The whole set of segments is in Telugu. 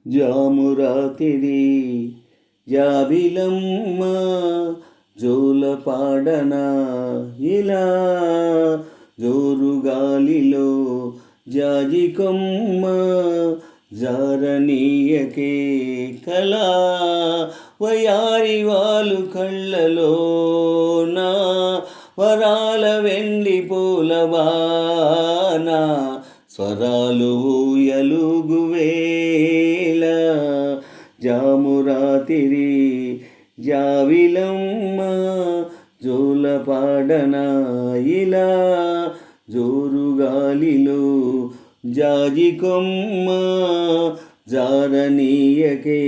జామురాతిరి జాబిలమ్మ జోలపాడనా ఇలా జోరుగాలిలో జాజికొమ్మ జారనీయకే కళా వయారి వాలు కళ్ళలోనా వరాల వెండి పూలబానా స్వరాలు ఊయలుగువేళ జామురాతిరి జావిలమ్మ జోలపాడనా ఇలా జోరుగాలిలో జాజికొమ్మ జారనీయకే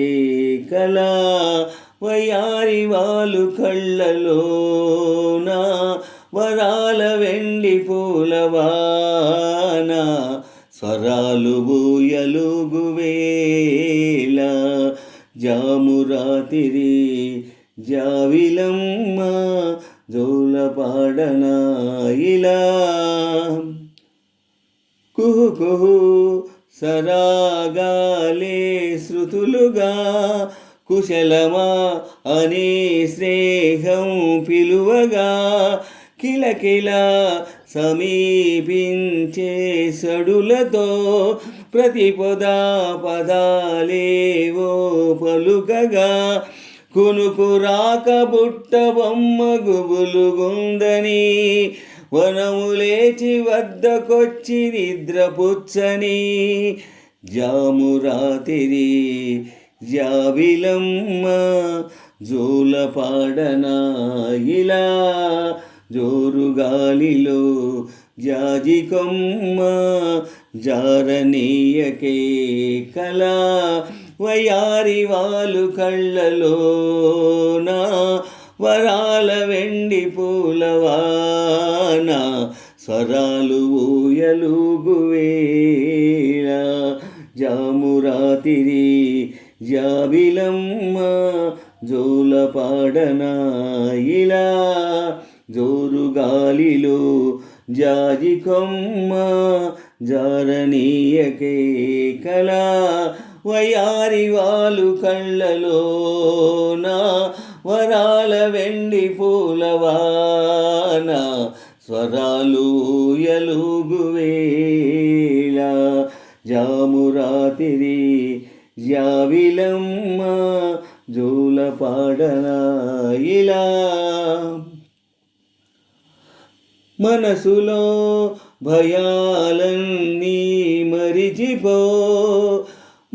కళా వయారి వాలు కళ్ళలోనా వరాల వెండి పూలవాన స్వరాలు ఊయలుగువేళ జామురాతిరి జావిలమ్మ జోలపాడనా ఇలా కుహు కుహు సరాగాలే శృతులుగా కుశలమా అనే స్నేహం పిలువగా కిలకిల సమీపించే సడులతో ప్రతిపదా పదాలేవో పలుకగా కునుకు రాక బుట్ట బొమ్మ గుబులుగుందని వనము లేచి వద్దకొచ్చి నిద్రపుచ్చని జామురాతిరి జాబిలమ్మ జోలపాడనా ఇలా జోరుగాలిలో జాజికొమ్మ జారనీయకే కళా వయారి వాలు కళ్ళలోనా వరాల వెండి పూలవాన స్వరాలు ఊయలుగువేళ జామురాతిరి జాబిలమ్మ జోలపాడనా ఇలా జోరుగాలిలో జాజికొమ్మ జారనీయకే కళా వయారి వాలు కళ్ళలోనా వరాల వెండి పూలవాన స్వరాలు ఊయలుగువేళ జామురాతిరి జావిలమ్మ జోలపాడనా ఇలా మనసులో భయాలన్నీ మరిచిపో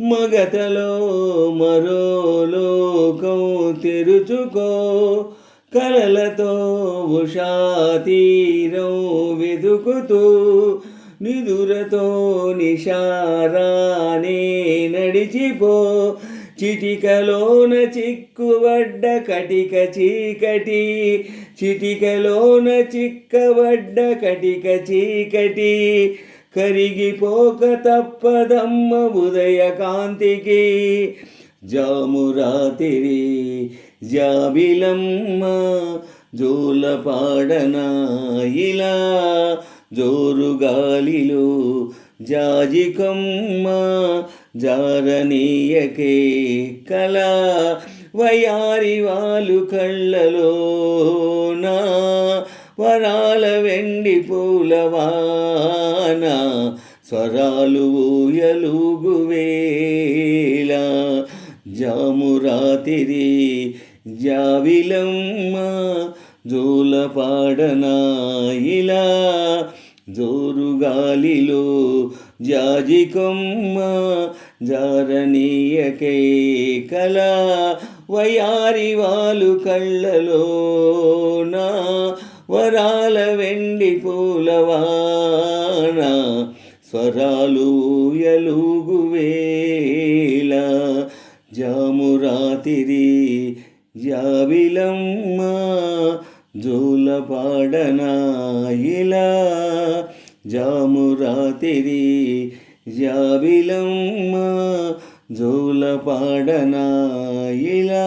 మగతలో మరో లోకం తెరుచుకో కలలతో ఉషాతీరం వెతుకుతూ నిదురతో నిషారానే నడిచిపో చిటికలోన చిక్కుబడ్డ కటిక చీకటి చిటికలోన చిక్కబడ్డ కటిక చీకటి కరిగిపోక తప్పదమ్మ ఉదయకాంతికి జామురాతిరి జాబిలమ్మ జోలపాడనా ఇలా జోరుగాలిలో జాజికొమ్మ జారనీయకే కళా వయారి వాలు కళ్ళలోనా వరాల వెండి పూలవాన స్వరాలు ఊయలుగువేళ జామురాతిరి జావిలమ్మ జోలపాడనా ఇలా జోరుగాలిలో జాజికొమ్మ జారనీయకే కళా వయారి వాలు కళ్ళలోనా వరాల వెండి పూలవాన స్వరాలు ఊయలుగువేళ జామురాతిరి జాబిలమ్మ జోలపాడనా ఇలా జామురాతిరి జాబిలమ్మ జోలపాడనా ఇలా